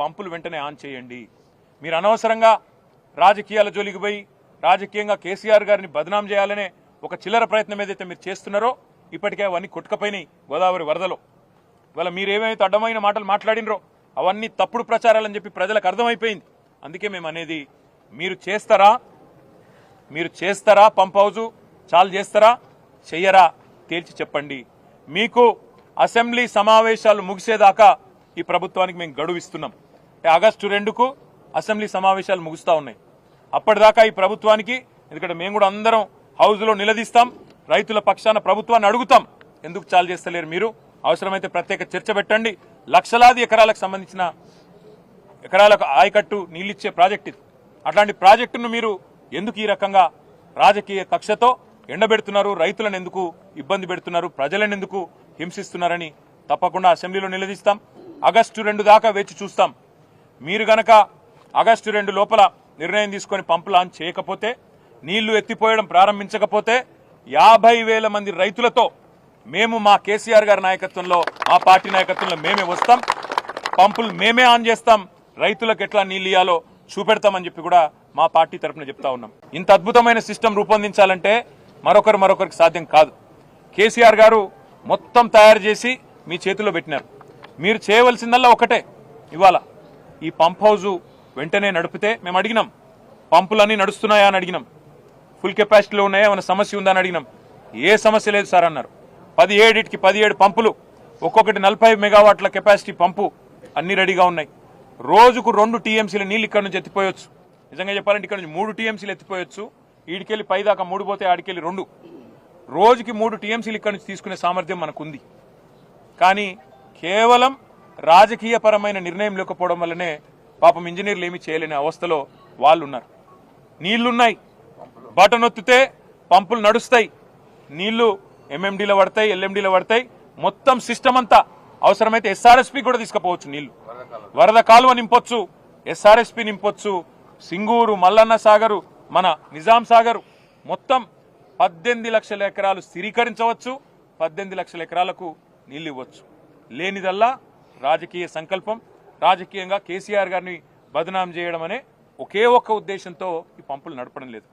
పంపులు వెంటనే ఆన్ చేయండి. మీరు అనవసరంగా రాజకీయాల జోలికి పోయి రాజకీయంగా కేసీఆర్ గారిని బదనాం చేయాలనే ఒక చిల్లర ప్రయత్నం ఏదైతే మీరు చేస్తున్నారో ఇప్పటికే అవన్నీ కొట్టుకపోయినాయి గోదావరి వరదలో. ఇవాళ మీరేమైతే అడ్డమైన మాటలు మాట్లాడినరో అవన్నీ తప్పుడు ప్రచారాలని చెప్పి ప్రజలకు అర్థమైపోయింది. అందుకే మేము అనేది మీరు చేస్తారా పంప్ హౌజు చాలు చేస్తారా చెయ్యరా తేల్చి చెప్పండి. మీకు అసెంబ్లీ సమావేశాలు ముగిసేదాకా ఈ ప్రభుత్వానికి మేము గడువు ఇస్తున్నాం. ఆగస్టు 2కు అసెంబ్లీ సమావేశాలు ముగుస్తూ ఉన్నాయి. అప్పటిదాకా ఈ ప్రభుత్వానికి, ఎందుకంటే మేము కూడా అందరం హౌజ్లో నిలదీస్తాం, రైతుల పక్షాన ప్రభుత్వాన్ని అడుగుతాం, ఎందుకు చాలు చేస్తలేరు మీరు, అవసరమైతే ప్రత్యేక చర్చ పెట్టండి. లక్షలాది ఎకరాలకు సంబంధించిన ఎకరాలకు ఆయకట్టు నీళ్ళిచ్చే ప్రాజెక్ట్ ఇది. అట్లాంటి ప్రాజెక్టును మీరు ఎందుకు ఈ రకంగా రాజకీయ కక్షతో ఎండబెడుతున్నారు, రైతులను ఎందుకు ఇబ్బంది పెడుతున్నారు, ప్రజలను ఎందుకు హింసిస్తున్నారని తప్పకుండా అసెంబ్లీలో నిలదీస్తాం. ఆగస్టు 2 దాకా వేచి చూస్తాం. మీరు గనక ఆగస్టు 2 లోపల నిర్ణయం తీసుకొని పంపు లాంచ్ చేయకపోతే, నీళ్లు ఎత్తిపోయడం ప్రారంభించకపోతే 50,000 మంది రైతులతో మేము మా కేసీఆర్ గారి నాయకత్వంలో, మా పార్టీ నాయకత్వంలో మేమే వస్తాం, పంపులు మేమే ఆన్ చేస్తాం, రైతులకు ఎట్లా నీళ్ళు ఇయ్యాలో చూపెడతామని చెప్పి కూడా మా పార్టీ తరఫున చెప్తా ఉన్నాం. ఇంత అద్భుతమైన సిస్టమ్ రూపొందించాలంటే మరొకరికి సాధ్యం కాదు. కేసీఆర్ గారు మొత్తం తయారు చేసి మీ చేతిలో పెట్టినారు. మీరు చేయవలసిందల్లా ఒకటే, ఇవాళ ఈ పంప్ హౌజు వెంటనే నడిపితే, మేము అడిగినాం పంపులన్నీ నడుస్తున్నాయా అని అడిగినాం, ఫుల్ కెపాసిటీలో ఉన్నాయా, ఏమైనా సమస్య ఉందా అని అడిగినాం. ఏ సమస్య లేదు సార్ అన్నారు. 17 పంపులు, ఒక్కొక్కటి 40 మెగావాట్ల కెపాసిటీ పంపు అన్ని రెడీగా ఉన్నాయి. రోజుకు 2 టీఎంసీల నీళ్ళు ఇక్కడ నుంచి ఎత్తిపోయొచ్చు. నిజంగా చెప్పాలంటే ఇక్కడ నుంచి 3 టీఎంసీలు ఎత్తిపోయొచ్చు. ఈడికెళ్ళి పైదాకా 3 పోతే ఆడికెళ్ళి 2, రోజుకి 3 టీఎంసీలు ఇక్కడ నుంచి తీసుకునే సామర్థ్యం మనకుంది. కానీ కేవలం రాజకీయపరమైన నిర్ణయం లేకపోవడం వల్లనే పాపం ఇంజనీర్లు ఏమీ చేయలేని అవస్థలో వాళ్ళు ఉన్నారు. నీళ్లున్నాయి, బటన్ ఒత్తితే పంపులు నడుస్తాయి, నీళ్లు ఎంఎండీలో పడతాయి, ఎల్ఎండీలో పడతాయి, మొత్తం సిస్టమ్ అంతా. అవసరమైతే ఎస్ఆర్ఎస్పీ కూడా తీసుకుపోవచ్చు, నీళ్లు వరద కాలువ నింపొచ్చు, ఎస్ఆర్ఎస్పీ నింపొచ్చు, సింగూరు, మల్లన్న సాగరు, మన నిజాం సాగరు, మొత్తం 18 లక్షల ఎకరాలు స్థిరీకరించవచ్చు, 18 లక్షల ఎకరాలకు నీళ్లు ఇవ్వచ్చు. లేనిదల్లా రాజకీయ సంకల్పం, రాజకీయంగా కేసీఆర్ గారిని బదనాం చేయడం అనే ఒకే ఒక్క ఉద్దేశంతో ఈ పంపులు నడపడం లేదు.